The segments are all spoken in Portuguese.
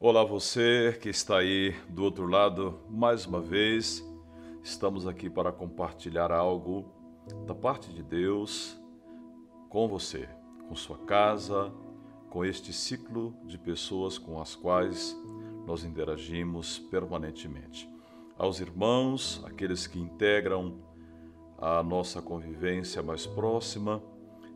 Olá, você que está aí do outro lado, mais uma vez, estamos aqui para compartilhar algo da parte de Deus com você, com sua casa, com este ciclo de pessoas com as quais nós interagimos permanentemente. Aos irmãos, aqueles que integram a nossa convivência mais próxima,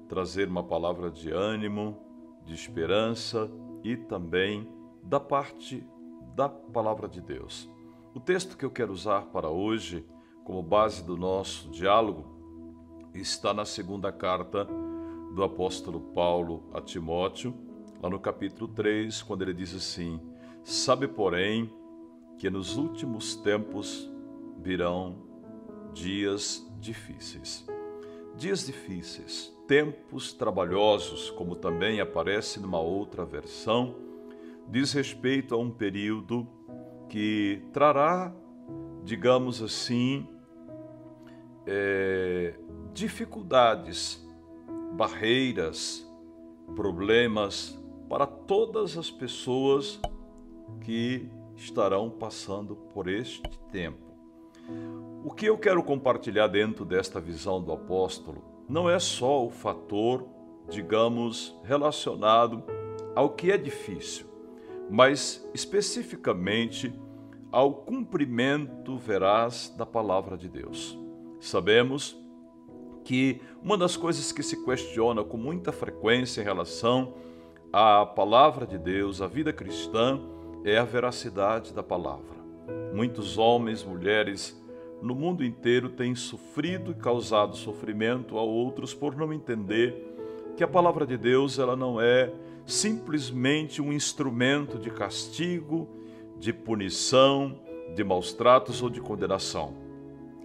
trazer uma palavra de ânimo, de esperança e também da parte da palavra de Deus. O texto que eu quero usar para hoje, como base do nosso diálogo, está na segunda carta do apóstolo Paulo a Timóteo, lá no capítulo 3, quando ele diz assim: sabe, porém, que nos últimos tempos virão dias difíceis. Dias difíceis, tempos trabalhosos, como também aparece numa outra versão, diz respeito a um período que trará, digamos assim, dificuldades, barreiras, problemas para todas as pessoas que estarão passando por este tempo. O que eu quero compartilhar dentro desta visão do apóstolo não é só o fator, digamos, relacionado ao que é difícil, mas especificamente ao cumprimento veraz da palavra de Deus. Sabemos que uma das coisas que se questiona com muita frequência em relação à palavra de Deus, à vida cristã, é a veracidade da palavra. Muitos homens, mulheres no mundo inteiro têm sofrido e causado sofrimento a outros por não entender que a palavra de Deus ela não é simplesmente um instrumento de castigo, de punição, de maus tratos ou de condenação.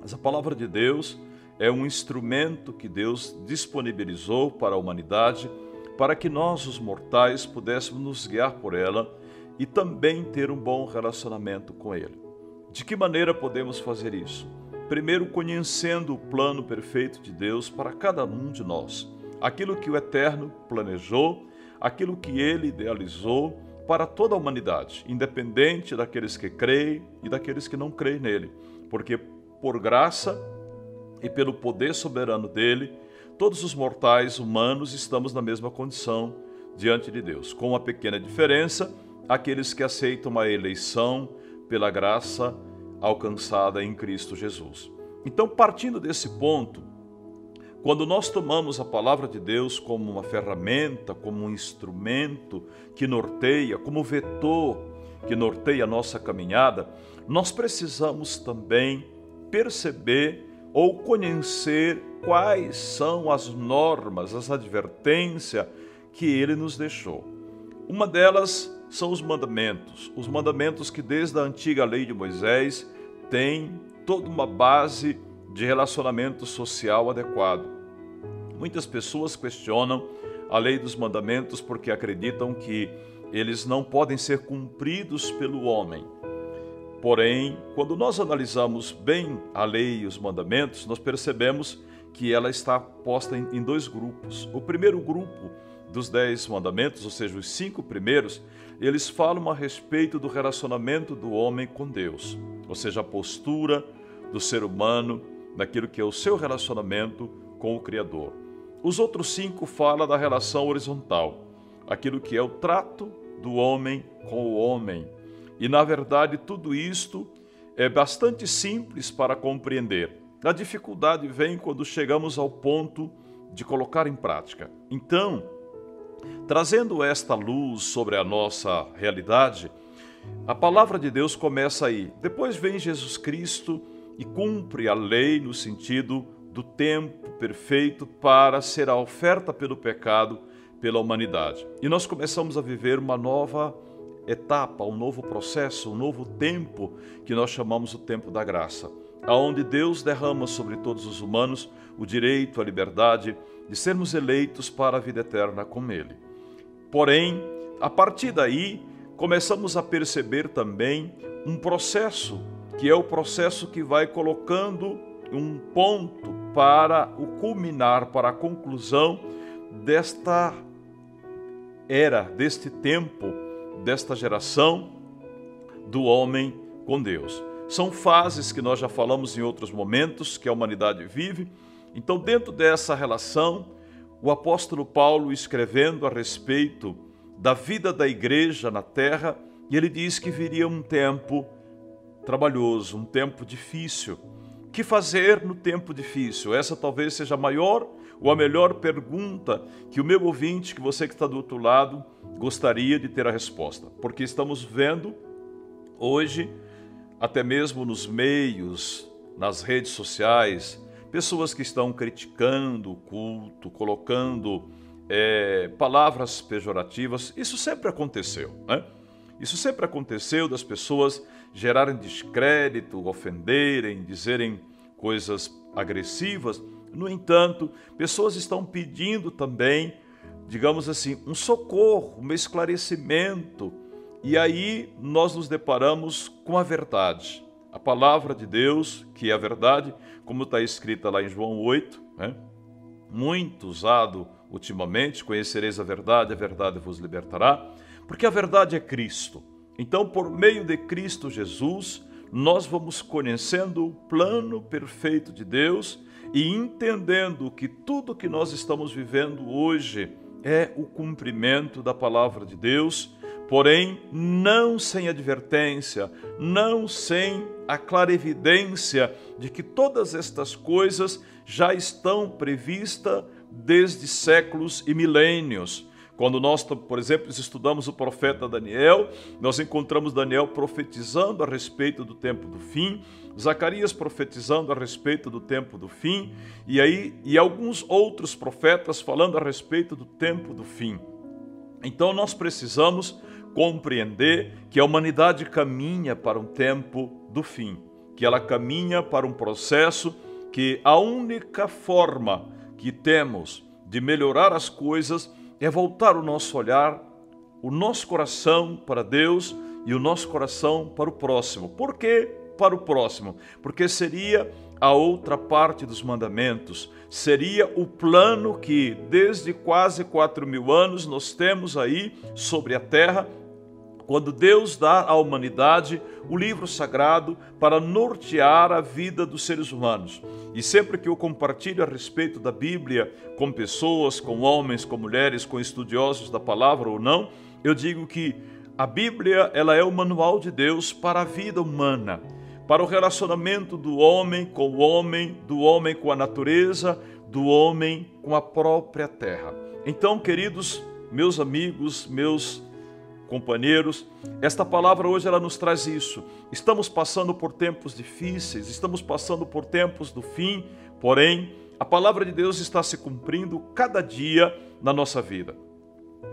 Mas a palavra de Deus é um instrumento que Deus disponibilizou para a humanidade para que nós, os mortais, pudéssemos nos guiar por ela e também ter um bom relacionamento com Ele. De que maneira podemos fazer isso? Primeiro, conhecendo o plano perfeito de Deus para cada um de nós. Aquilo que o Eterno planejou, aquilo que Ele idealizou para toda a humanidade, independente daqueles que creem e daqueles que não creem nele. Porque por graça e pelo poder soberano dele, todos os mortais humanos estamos na mesma condição diante de Deus. Com uma pequena diferença, aqueles que aceitam a eleição pela graça alcançada em Cristo Jesus. Então, partindo desse ponto, quando nós tomamos a palavra de Deus como uma ferramenta, como um instrumento que norteia, como vetor que norteia a nossa caminhada, nós precisamos também perceber ou conhecer quais são as normas, as advertências que Ele nos deixou. Uma delas são os mandamentos que desde a antiga lei de Moisés têm toda uma base de relacionamento social adequado. Muitas pessoas questionam a lei dos mandamentos porque acreditam que eles não podem ser cumpridos pelo homem. Porém, quando nós analisamos bem a lei e os mandamentos, nós percebemos que ela está posta em dois grupos. O primeiro grupo dos 10 mandamentos, ou seja, os 5 primeiros, eles falam a respeito do relacionamento do homem com Deus, ou seja, a postura do ser humano naquilo que é o seu relacionamento com o Criador. Os outros 5 falam da relação horizontal, aquilo que é o trato do homem com o homem. E, na verdade, tudo isto é bastante simples para compreender. A dificuldade vem quando chegamos ao ponto de colocar em prática. Então, trazendo esta luz sobre a nossa realidade, a palavra de Deus começa aí. Depois vem Jesus Cristo e cumpre a lei no sentido do tempo perfeito para ser a oferta pelo pecado pela humanidade. E nós começamos a viver uma nova etapa, um novo processo, um novo tempo que nós chamamos o tempo da graça, aonde Deus derrama sobre todos os humanos o direito, a liberdade de sermos eleitos para a vida eterna com Ele. Porém, a partir daí, começamos a perceber também um processo, que é o processo que vai colocando um ponto para o culminar, para a conclusão desta era, deste tempo desta geração do homem com Deus. São fases que nós já falamos em outros momentos que a humanidade vive. Então, dentro dessa relação, o apóstolo Paulo, escrevendo a respeito da vida da igreja na terra, ele diz que viria um tempo trabalhoso, um tempo difícil. O que fazer no tempo difícil? Essa talvez seja a maior ou a melhor pergunta que o meu ouvinte, que você que está do outro lado, gostaria de ter a resposta. Porque estamos vendo hoje, até mesmo nos meios, nas redes sociais, pessoas que estão criticando o culto, colocando palavras pejorativas. Isso sempre aconteceu, né? Isso sempre aconteceu das pessoas gerarem descrédito, ofenderem, dizerem coisas agressivas. No entanto, pessoas estão pedindo também, digamos assim, um socorro, um esclarecimento. E aí nós nos deparamos com a verdade. A palavra de Deus, que é a verdade, como está escrita lá em João 8, né? Muito usado ultimamente, conhecereis a verdade vos libertará, porque a verdade é Cristo. Então, por meio de Cristo Jesus, nós vamos conhecendo o plano perfeito de Deus e entendendo que tudo que nós estamos vivendo hoje é o cumprimento da palavra de Deus, porém não sem advertência, não sem a clarividência de que todas estas coisas já estão previstas desde séculos e milênios. Quando nós, por exemplo, estudamos o profeta Daniel, nós encontramos Daniel profetizando a respeito do tempo do fim, Zacarias profetizando a respeito do tempo do fim, e alguns outros profetas falando a respeito do tempo do fim. Então nós precisamos compreender que a humanidade caminha para um tempo do fim, que ela caminha para um processo que a única forma que temos de melhorar as coisas é voltar o nosso olhar, o nosso coração para Deus e o nosso coração para o próximo. Por que para o próximo? Porque seria a outra parte dos mandamentos, seria o plano que desde quase 4.000 anos nós temos aí sobre a terra, quando Deus dá à humanidade o livro sagrado para nortear a vida dos seres humanos. E sempre que eu compartilho a respeito da Bíblia com pessoas, com homens, com mulheres, com estudiosos da palavra ou não, eu digo que a Bíblia ela é o manual de Deus para a vida humana, para o relacionamento do homem, do homem com a natureza, do homem com a própria terra. Então, queridos, meus amigos, meus companheiros, esta palavra hoje ela nos traz isso. Estamos passando por tempos difíceis, estamos passando por tempos do fim, porém, a palavra de Deus está se cumprindo cada dia na nossa vida.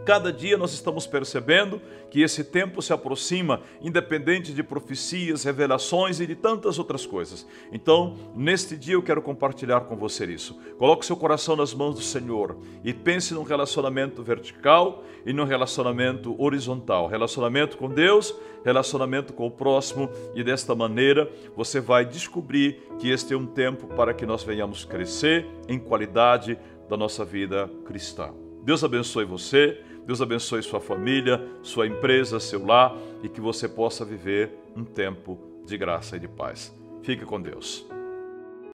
Cada dia nós estamos percebendo que esse tempo se aproxima, independente de profecias, revelações e de tantas outras coisas. Então, neste dia eu quero compartilhar com você isso. Coloque seu coração nas mãos do Senhor e pense num relacionamento vertical e num relacionamento horizontal. Relacionamento com Deus, relacionamento com o próximo, e desta maneira você vai descobrir que este é um tempo para que nós venhamos crescer em qualidade da nossa vida cristã. Deus abençoe você, Deus abençoe sua família, sua empresa, seu lar, e que você possa viver um tempo de graça e de paz. Fique com Deus.